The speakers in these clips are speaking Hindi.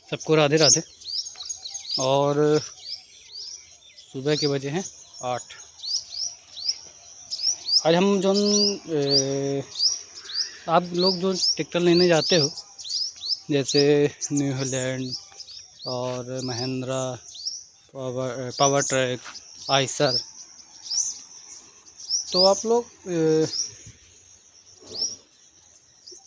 सबको राधे राधे। और सुबह के बजे हैं 8। आज हम जो आप लोग जो ट्रैक्टर लेने जाते हो, जैसे न्यू हॉलैंड और महिंद्रा, पावर ट्रैक, आइसर, तो आप लोग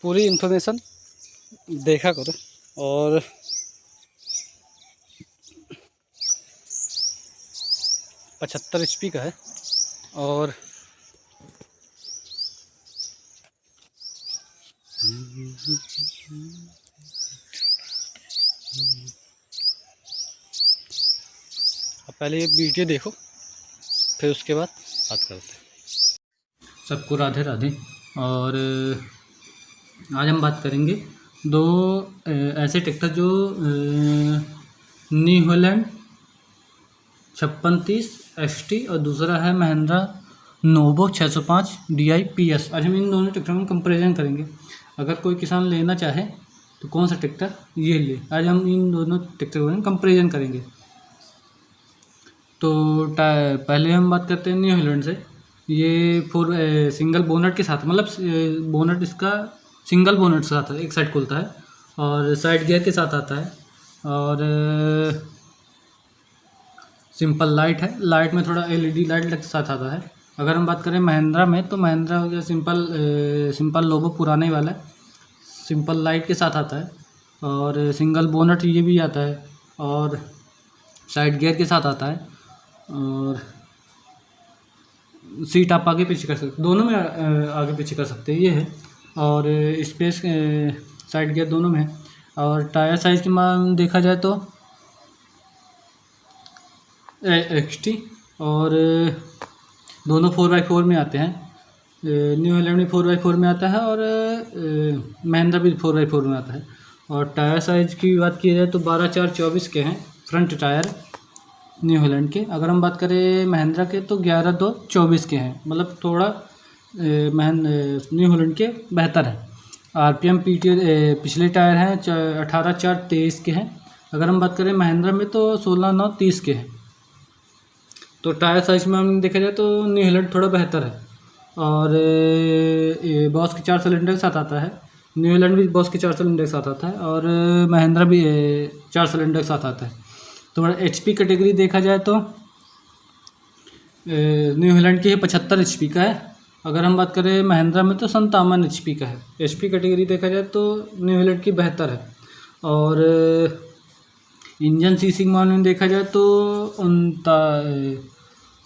पूरी इन्फॉर्मेशन देखा करो। और 75 HP का है। और अब पहले ये वीडियो देखो, फिर उसके बाद बात करते हैं। सबको राधे राधे। और आज हम बात करेंगे दो ऐसे ट्रैक्टर जो न्यू हॉलैंड 5630 ST और दूसरा है महिंद्रा नोवो 605 DI PS। आज हम इन दोनों ट्रैक्टरों में कंपैरिजन करेंगे। अगर कोई किसान लेना चाहे तो कौन सा ट्रैक्टर ये ले, आज हम इन दोनों ट्रैक्टरों में कंपैरिजन करेंगे। तो पहले हम बात करते हैं न्यू हॉलैंड से। ये सिंगल बोनट के साथ, मतलब बोनट इसका सिंगल बोनट के साथ है, एक साइड खुलता है और साइड गियर के साथ आता है। और सिंपल लाइट है, लाइट में थोड़ा LED लाइट के साथ आता है। अगर हम बात करें महिंद्रा में, तो महिंद्रा हो गया सिंपल लोगो पुराने वाला, सिंपल लाइट के साथ आता है और सिंगल बोनट ये भी आता है और साइड गियर के साथ आता है। और सीट आप आगे पीछे कर सकते, दोनों में आगे पीछे कर सकते हैं, ये है। और स्पेस साइड गियर दोनों में है। और टायर साइज़ की मान देखा जाए तो XT, और दोनों 4x4 में आते हैं। न्यू हॉलैंड भी 4x4 में आता है और महिंद्रा भी 4x4 में आता है। और टायर साइज़ की बात की जाए तो 12/4/24 के हैं फ्रंट टायर न्यू हॉलैंड के। अगर हम बात करें महिंद्रा के तो 11/2/24 के हैं, मतलब थोड़ा न्यू हॉलैंड के बेहतर है। RPM PTO पिछले टायर हैं 18/4/23 के हैं। अगर हम बात करें महिंद्रा में तो 16/9/30 के हैं। तो टायर साइज में हम देखा जाए तो न्यू हॉलैंड थोड़ा बेहतर है। और बॉस के 4 सिलेंडर के साथ आता है। न्यू हॉलैंड भी बॉस के 4 सिलेंडर के साथ आता है और महिंद्रा भी 4 सिलेंडर के साथ आता है। तो HP कैटेगरी देखा जाए तो न्यू हॉलैंड की 75 HP का है। अगर हम बात करें महिंद्रा में तो 57 HP का है। HP कैटेगरी देखा जाए तो न्यू हॉलैंड की बेहतर है। और इंजन सीसी मामले में देखा जाए तो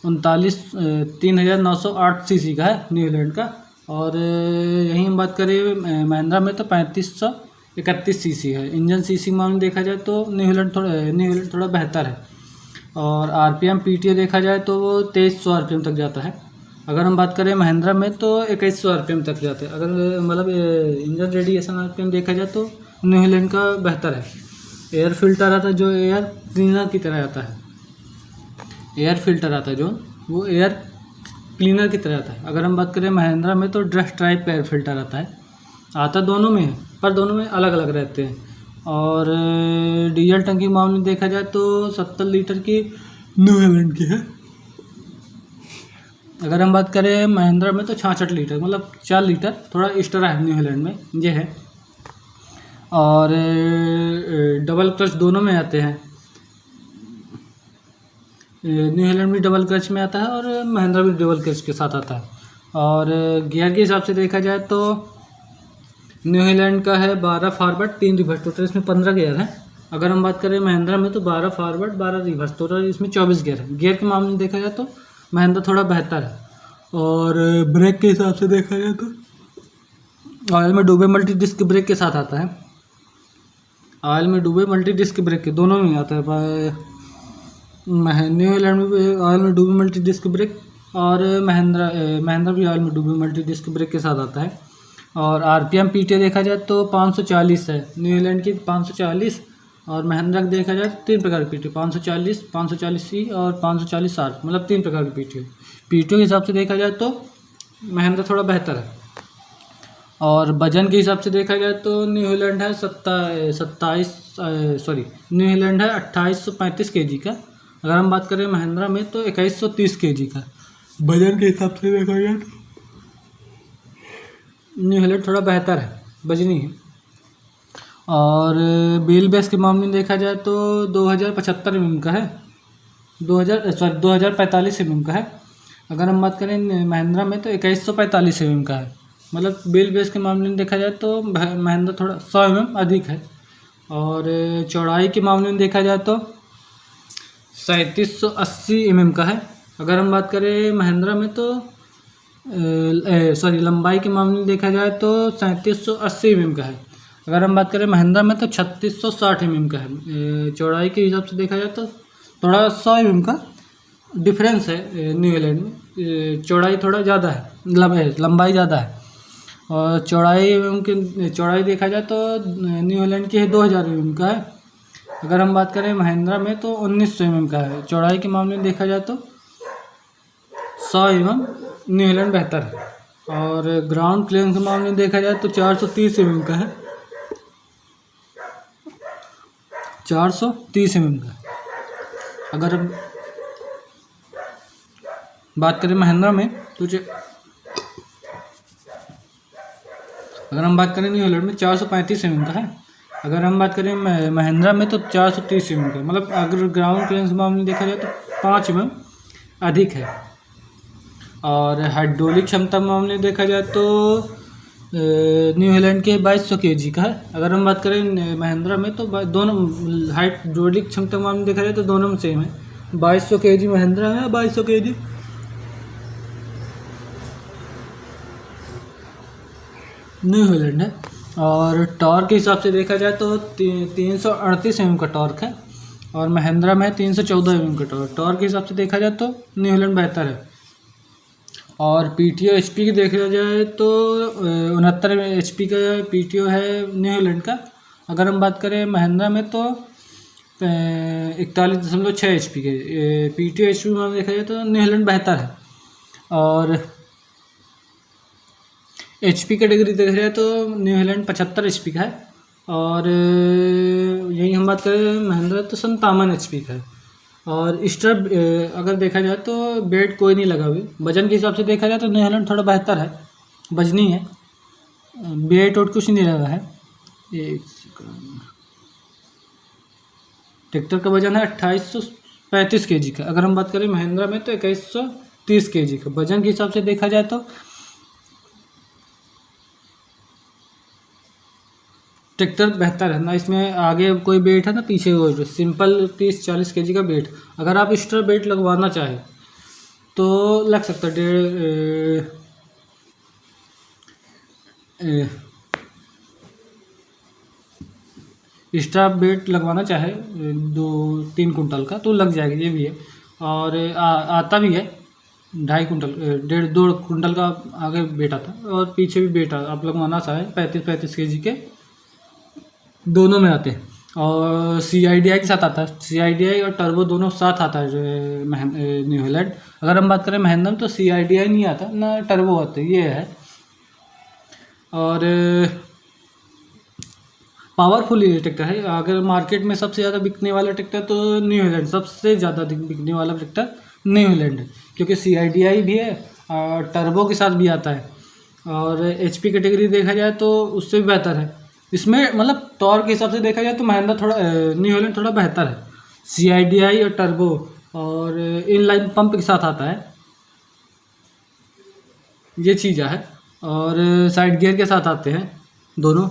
39,908 CC का है न्यू हॉलैंड का। और यहीं हम बात करें महिंद्रा में तो 3531 CC है। इंजन सीसी मामले में देखा जाए तो न्यू हॉलैंड थोड़ा बेहतर है। और RPM PTO देखा जाए तो वो 2300 RPM तक जाता है। अगर हम बात करें महिंद्रा में तो 2100 RPM तक जाता है। अगर मतलब इंजन रेडिएशन RPM देखा जाए तो न्यू हॉलैंड का बेहतर है। एयर फिल्टर आता है जो एयर क्लीनर की तरह आता है, एयर फिल्टर आता है जो वो एयर क्लीनर की तरह आता है। अगर हम बात करें महिंद्रा में तो ड्रस्ट टाइप एयर फिल्टर आता दोनों में है, पर दोनों में अलग अलग रहते हैं। और डीजल टंकी मामले में देखा जाए तो 70 लीटर की न्यू हॉलैंड की है। अगर हम बात करें महिंद्रा में तो 66 लीटर, मतलब 4 लीटर थोड़ा एक्स्ट्रा है न्यू हॉलैंड में, ये है। और डबल क्लच दोनों में आते हैं। न्यू हॉलैंड भी डबल क्लच में आता है और महिंद्रा भी डबल क्लच के साथ आता है। और गियर के हिसाब से देखा जाए तो न्यू हॉलैंड का है 12 फॉरवर्ड 3 रिवर्स, टोटल इसमें 15 गियर है। अगर हम बात करें महिंद्रा में तो 12 फॉरवर्ड 12 रिवर्स, टोटल इसमें 24 गियर है। गियर के मामले में देखा जाए तो महिंद्रा थोड़ा बेहतर है। और ब्रेक के हिसाब से देखा जाए तो ऑयल में डूबे मल्टी डिस्क ब्रेक के साथ आता है। ऑयल में डूबे मल्टी डिस्क ब्रेक के दोनों में आता है। न्यू हॉलैंड में ऑयल में डूबे मल्टी डिस्क ब्रेक और महिंद्रा भी ऑयल में डूबे मल्टी डिस्क ब्रेक के साथ आता है। और RPM PTO देखा जाए तो 540 है न्यू हॉलैंड की, 540। और महिंद्रा का देखा जाए तो 3 प्रकार की PTO, 540, 540C और 540R, मतलब 3 प्रकार की PTO के हिसाब से देखा जाए तो महिंद्रा थोड़ा बेहतर है। और वजन के हिसाब से देखा जाए तो न्यू हॉलैंड है 27 सॉरी न्यूजीलैंड है 2835 kg का। अगर हम बात करें महिंद्रा में तो 2130 kg का। वजन के हिसाब से देखा जाए तो न्यूजीलैंड थोड़ा बेहतर है, वजनी है। और व्हील बेस के मामले में देखा जाए तो 2075 mm का है, 2045 mm का है। अगर हम बात करें महिंद्रा में तो 2145 mm का है। मतलब व्हील बेस के मामले में देखा जाए तो महिंद्रा थोड़ा 100 mm अधिक है। और चौड़ाई के मामले में देखा जाए तो 3780 mm का है। अगर हम बात करें महिंद्रा में तो लंबाई के मामले में देखा जाए तो 3780 mm का है। अगर हम बात करें महिंद्रा में तो 3660 mm का है। चौड़ाई के हिसाब से देखा जाए तो थोड़ा 100 mm का डिफरेंस है न्यूजीलैंड में। चौड़ाई थोड़ा ज़्यादा है, लंबाई ज़्यादा है। और चौड़ाई देखा जाए तो न्यूजीलैंड की है 2000 mm का है। अगर हम बात करें महिंद्रा में तो 1900 mm का है। चौड़ाई के मामले में देखा जाए तो 100 mm न्यूजीलैंड बेहतर है। और ग्राउंड क्लियरेंस के मामले में देखा जाए तो 430 mm का है, 430 mm का। अगर हम बात करें महिंद्रा में तो अगर हम बात करें न्यूजीलैंड में 435 mm का है। अगर हम बात करें महिंद्रा में तो 430 mm का। मतलब अगर ग्राउंड क्लियरेंस के मामले में देखा जाए तो 5 mm अधिक है। और हाइड्रोलिक क्षमता के मामले में देखा जाए तो न्यूजीलैंड के 2200 kg का है। अगर हम बात करें महिंद्रा में तो दोनों हाइड्रोलिक क्षमता के मामले में देखा जाए तो दोनों में सेम है। 2200 kg महिंद्रा है, 2200 kg न्यूजीलैंड है। और टॉर्क के हिसाब से देखा जाए तो 338 mm का टॉर्क है और महिंद्रा में 314 mm का टॉर्क के हिसाब से देखा जाए तो न्यूजीलैंड बेहतर है। और PTO HP की देखा जाए तो 69 HP का PTO है न्यूजीलैंड का। अगर हम बात करें महिंद्रा में तो 41.6 HP के PTO HP में देखा जाए तो न्यूजीलैंड बेहतर है। और HP कैटेगरी देखा जाए तो न्यूजीलैंड 75 HP का है। और यही हम बात करें महिंद्रा तो 57 HP का है। और स्ट्रप अगर देखा जाए तो बेल्ट कोई नहीं लगा हुई। वजन के हिसाब से देखा जाए तो न्यूजीलैंड थोड़ा बेहतर है, वजनी है। बेल्ट और कुछ नहीं लगा है। एक सेकंड, ट्रैक्टर का वजन है 2835 kg का। अगर हम बात करें महिंद्रा में तो 2130 kg का। वजन के हिसाब से देखा जाए तो ट्रैक्टर बेहतर है ना, इसमें आगे कोई बेल्ट है ना पीछे वो सिंपल 30-40 kg का बेल्ट। अगर आप एक्स्ट्रा बेल्ट लगवाना चाहें तो लग सकता है एक्स्ट्रा बेल्ट लगवाना चाहे 2-3 कुंटल का तो लग जाएगा, ये भी है। और आता भी है 2.5 कुंटल 1.5-2 कुंटल का आगे बेट आता है और पीछे भी बेट आप लगवाना चाहें 35-35 kg के दोनों में आते हैं। और CIDI के साथ आता है, CIDI और टर्बो दोनों साथ आता है न्यूजीलैंड। अगर हम बात करें महिंद्रा में तो CIDI नहीं आता ना टर्बो आता है, ये है। और पावरफुल ये ट्रैक्टर है। अगर मार्केट में सबसे ज़्यादा बिकने वाला ट्रैक्टर तो न्यूजीलैंड, सबसे ज़्यादा बिकने वाला ट्रैक्टर न्यूजीलैंड है, क्योंकि CIDI भी है और टर्बो के साथ भी आता है। और HP कैटेगरी देखा जाए तो उससे भी बेहतर है। इसमें मतलब टॉर्क के हिसाब से देखा जाए तो महिंद्रा थोड़ा न्यूजीलैंड थोड़ा बेहतर है। CIDI और टर्बो और इनलाइन पंप के साथ आता है, ये चीज़ है। और साइड गियर के साथ आते हैं दोनों।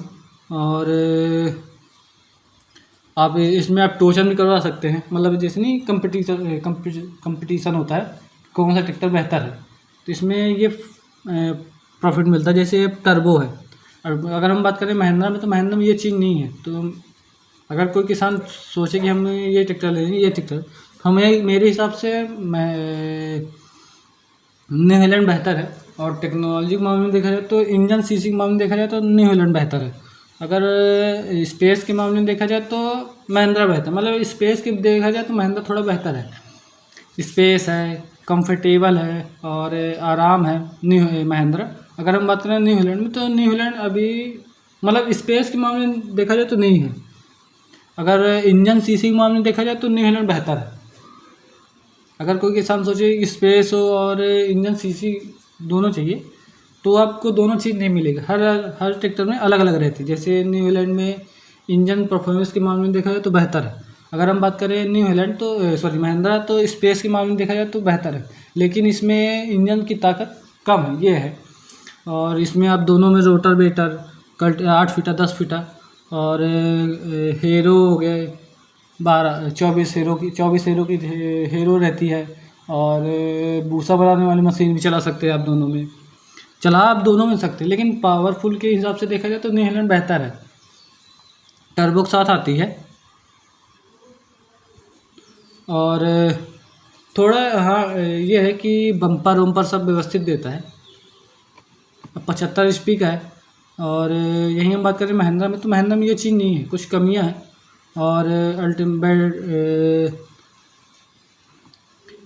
और आप इसमें आप टोचन भी करवा सकते हैं, मतलब जैसे नहीं कंपटीशन होता है कौन सा ट्रैक्टर बेहतर है, तो इसमें ये प्रॉफिट मिलता है। जैसे टर्बो है। और अगर हम बात करें महिंद्रा में तो महिंद्रा में ये चीज़ नहीं है। तो अगर कोई किसान सोचे कि हम ये ट्रैक्टर लेंगे, ये ट्रैक्टर हमें, मेरे हिसाब से न्यूजीलैंड बेहतर है। और टेक्नोलॉजी के मामले में देखा जाए तो इंजन CC के मामले में देखा जाए तो न्यूजीलैंड बेहतर है। अगर स्पेस के मामले में देखा जाए तो महिंद्रा बेहतर, मतलब स्पेस के देखा जाए तो महिंद्रा थोड़ा बेहतर है। स्पेस है, कंफर्टेबल है और आराम है महिंद्रा। अगर हम बात करें न्यूजीलैंड में तो न्यूजीलैंड अभी मतलब स्पेस के मामले में देखा जाए तो नहीं है। अगर इंजन सीसी के मामले में देखा जाए तो न्यू हॉलैंड बेहतर है। अगर कोई किसान सोचे कि स्पेस हो और इंजन सीसी दोनों चाहिए तो आपको दोनों चीज़ नहीं मिलेगा। हर ट्रैक्टर में अलग अलग रहती है। जैसे न्यू हॉलैंड में इंजन परफॉर्मेंस के मामले में देखा जाए तो बेहतर है। अगर हम बात करें न्यू हॉलैंड तो सॉरी महिंद्रा तो स्पेस के मामले में देखा जाए तो बेहतर है, लेकिन इसमें इंजन की ताकत कम है, ये है। और इसमें आप दोनों में rotor waiter cut 8 FITA 10 FITA और हीरो हो गए 24 हीरो की हीरो रहती है। और भूसा बनाने वाली मशीन भी चला सकते हैं आप दोनों में, चला आप दोनों में सकते हैं, लेकिन पावरफुल के हिसाब से देखा जाए तो न्यू हॉलैंड बेहतर है। टर्बो के साथ आती है और थोड़ा हाँ ये है कि बम्पर वम्पर सब व्यवस्थित देता है। 75 HP का है। और यहीं हम बात करें महिंद्रा में तो महिंद्रा में ये चीज़ नहीं है, कुछ कमियां हैं। और अल्टीमेट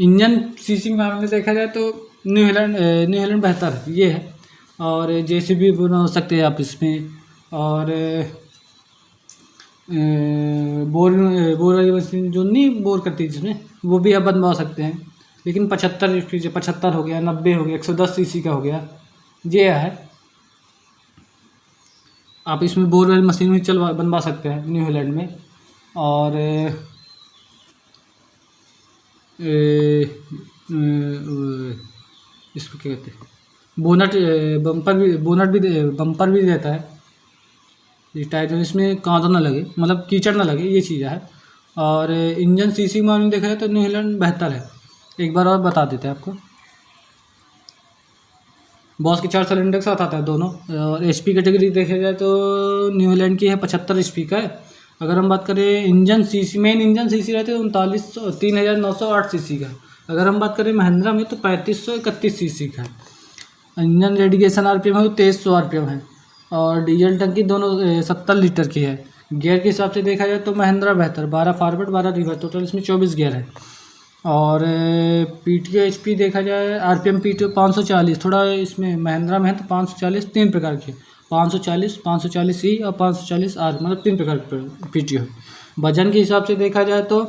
इंजन सीसी के मामले में देखा जाए तो न्यू हॉलैंड बेहतर है, ये है। और JCB बना सकते हैं आप इसमें। और बोर वाली मशीन जो नहीं बोर करती जिसमें, वो भी आप बनवा सकते हैं। लेकिन 75 हो गया, 90 हो गया, 110 CC का हो गया, ये है। आप इसमें बोर वाली मशीन भी बनवा सकते हैं न्यू हॉलैंड में। और इसको क्या कहते हैं, बम्पर भी देता है। ये टायर इसमें कांटा ना लगे, मतलब कीचड़ ना लगे, ये चीज़ है। और इंजन सीसी में देखा जाए तो न्यू हॉलैंड बेहतर है। एक बार और बता देते हैं आपको। बॉस के 4 सिलेंडर के साथ आता है दोनों। और HP कैटेगरी देखा जाए तो न्यू हॉलैंड की है 75 HP का है। अगर हम बात करें engine CC, main engine CC रहते हैं 3908 CC का। अगर हम बात करें महिंद्रा में तो 3531 CC का है। इंजन रेडिएशन RPM है वो 2300 RPM है। और डीजल टंकी दोनों 70 लीटर की है। गियर के हिसाब से देखा जाए तो महिंद्रा बेहतर, 12 फॉरवर्ड 12 रिवर्स, टोटल इसमें 24 गियर है। और PTO HP देखा जाए, RPM PTO 540, थोड़ा इसमें महिंद्रा में है तो 540 3 प्रकार के, 540E और 540R, मतलब 3 प्रकार के PTO है। वजन के हिसाब से देखा जाए तो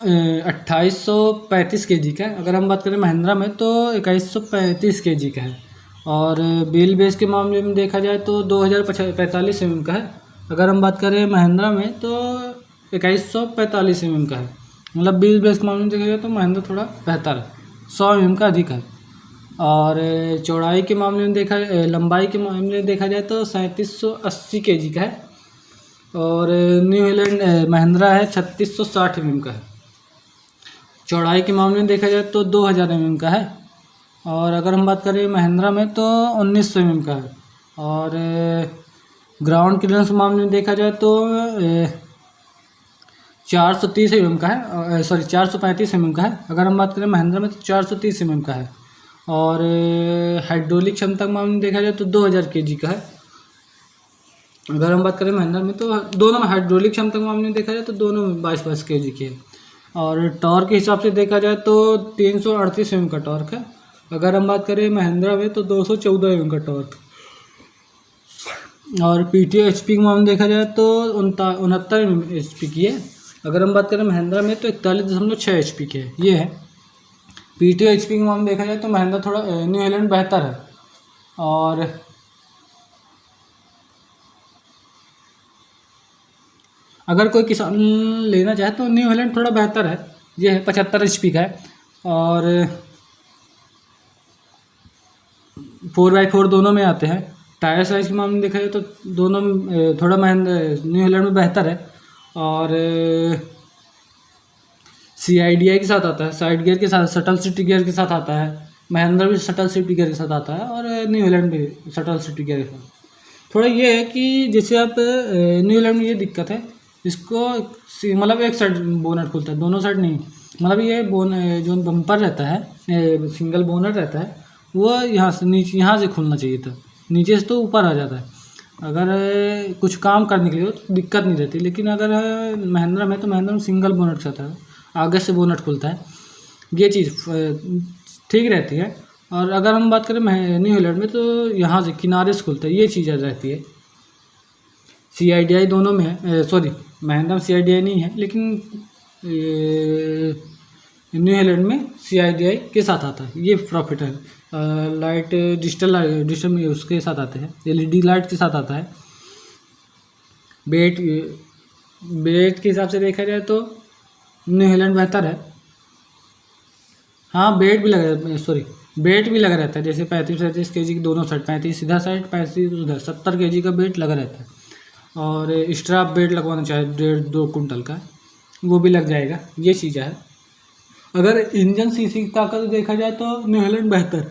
2835 kg का है। अगर हम बात करें महिंद्रा में तो 2135 kg का है। और व्हील बेस के मामले में देखा जाए तो 2045 mm का है। अगर हम बात करें महिंद्रा में तो 2145 mm का है। मतलब व्हील बेस के मामले में देखा जाए तो महिंद्रा थोड़ा बेहतर है, 100 mm का अधिक है। और चौड़ाई के मामले में लंबाई के मामले में देखा जाए तो 3780 kg का है। और न्यू हॉलैंड महिंद्रा है 3660 mm का है। चौड़ाई के मामले में देखा जाए तो 2000 mm का है। और अगर हम बात करें महिंद्रा में तो 1900 mm का है। और ग्राउंड क्लियरेंस के मामले में देखा जाए तो 430 mm का है, 435 mm का है। अगर हम बात करें महिंद्रा में तो 430 mm का है। और हाइड्रोलिक क्षमता के मामले में देखा जाए तो 2000 kg का है। अगर हम बात करें महिंद्रा में तो दोनों में हाइड्रोलिक क्षमता के मामले में देखा जाए तो दोनों में 22 kg की है। और टॉर्क के हिसाब से देखा जाए तो 338 mm का टॉर्क है। अगर हम बात करें महिंद्रा में तो 214 mm का टॉर्क। और PTO HP के मामले में देखा जाए तो 69 HP की है। अगर हम बात करें महिंद्रा में तो 41.6 HP की है, ये है। PTO HP के मामले में देखा जाए तो महिंद्रा थोड़ा न्यू हॉलैंड बेहतर है। और अगर कोई किसान लेना चाहे तो न्यू हॉलैंड थोड़ा बेहतर है, ये है 75 HP का है। और 4x4 दोनों में आते हैं। टायर साइज़ के मामले में देखा जाए तो दोनों थोड़ा न्यू हॉलैंड में बेहतर है। और CIDI के साथ आता है, साइड गियर के साथ, शटल सिटी गियर के साथ आता है। महिंद्रा भी शटल सिटी गियर के साथ आता है और न्यू हॉलैंड भी शटल सिटी गियर के साथ। थोड़ा ये है कि जैसे आप न्यू हॉलैंड में ये दिक्कत है, इसको मतलब एक साइड बोनट खुलता है, दोनों साइड नहीं। मतलब ये जो बम्पर रहता है सिंगल बोनट रहता है वो यहाँ से नीचे, यहाँ से खुलना चाहिए था, नीचे से तो ऊपर आ जाता है। अगर कुछ काम करने के लिए हो तो दिक्कत नहीं रहती। लेकिन अगर महिंद्रा में तो महिंद्रा में सिंगल बोनट से आता है, आगे से बोनट खुलता है, ये चीज़ ठीक रहती है। और अगर हम बात करें न्यू हॉलैंड में तो यहाँ से किनारे से खुलता है, ये चीज़ रहती है। CIDI दोनों में है, सॉरी महिंद्रा में CIDI नहीं है, लेकिन न्यू हॉलैंड में CIDI के साथ आता है। ये प्रॉफिट है। लाइट डिजिटल में उसके साथ आते हैं, LED लाइट के साथ आता है। वेट के हिसाब से देखा जाए तो न्यू हॉलैंड बेहतर है। हाँ, वेट भी लगा रहता है, जैसे 35-37 kg की दोनों साइड, 35 सीधा साइड, 35 उधर, 70 kg का वेट लगा रहता है। और एक्स्ट्रा आप वेट लगवाना चाहे 1.5-2 कुंटल का, वो भी लग जाएगा। ये चीज़ है। अगर इंजन सीसी की ताकत देखा जाए तो न्यू हॉलैंड बेहतर,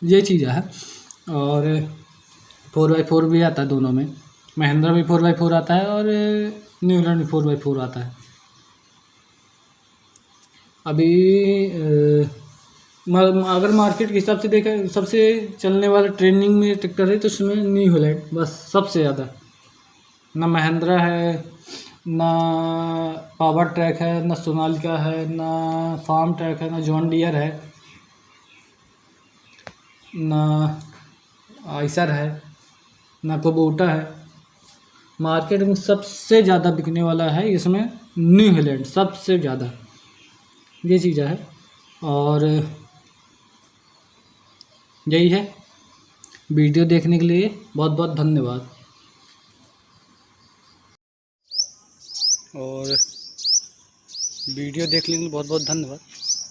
ये चीज़ है। और 4x4 भी आता है दोनों में, महिंद्रा भी 4x4 आता है और न्यू हॉलैंड भी 4x4 आता है। अभी अगर मार्केट के हिसाब से देखा, सबसे चलने वाला ट्रेंडिंग में ट्रैक्टर है तो उसमें न्यू हॉलैंड बस सबसे ज़्यादा। ना महिंद्रा है, ना पावर ट्रैक है, ना सोनालिका है, ना फार्म ट्रैक है, ना जॉन डियर है, ना आइसर है, ना कुबोटा है। मार्केट में सबसे ज़्यादा बिकने वाला है इसमें न्यू हॉलैंड, सबसे ज़्यादा। ये चीज़ है। और यही है। वीडियो देखने के लिए बहुत बहुत धन्यवाद। और वीडियो देखने के लिए बहुत बहुत धन्यवाद।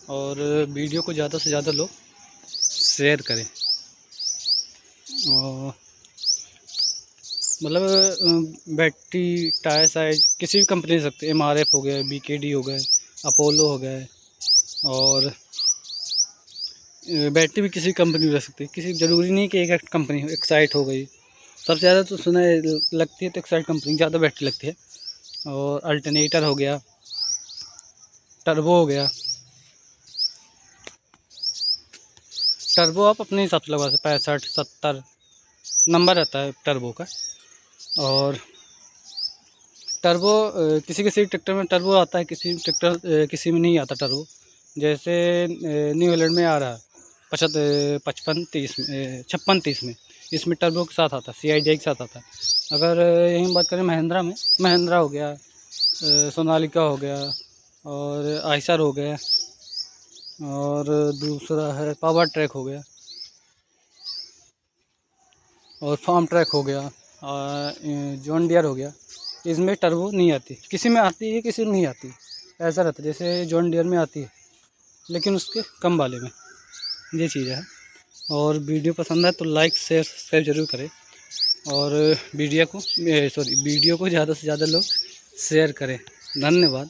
और वीडियो को ज़्यादा से ज़्यादा लोग शेयर करें। और मतलब बैटरी टायर साइज किसी भी कंपनी से सकते, MRF हो गया, BKD हो गए, अपोलो हो गए। और बैटरी भी किसी कंपनी में रख सकती है, किसी ज़रूरी नहीं कि एक कंपनी हो। एक्साइट हो गई सबसे ज़्यादा, तो सुना है लगती है तो एक्साइट कंपनी ज़्यादा बैटरी लगती है। और अल्टरनेटर हो गया, टर्बो हो गया। टर्बो आप अपने हिसाब से लगवा सकते, 65-70 नंबर रहता है टर्बो का। और टर्बो किसी किसी ट्रैक्टर में टर्बो आता है, किसी में नहीं आता टर्बो। जैसे न्यू हॉलैंड में आ रहा है 55-30 में, 56-30 में, इसमें टर्बो के साथ आता है, CIDI के साथ आता है। अगर यहीं बात करें महिंद्रा में, महिंद्रा हो गया, सोनालिका हो गया, और आइसर हो गया, और दूसरा है पावर ट्रैक हो गया, और फार्म ट्रैक हो गया, जॉन डियर हो गया। इसमें टर्बो नहीं आती, किसी में आती है किसी में नहीं आती, ऐसा रहता है। जैसे जॉन डियर में आती है लेकिन उसके कम वाले में, ये चीज़ है। और वीडियो पसंद है तो लाइक शेयर सब्सक्राइब जरूर करें। और वीडियो को ज़्यादा से ज़्यादा लोग शेयर करें। धन्यवाद।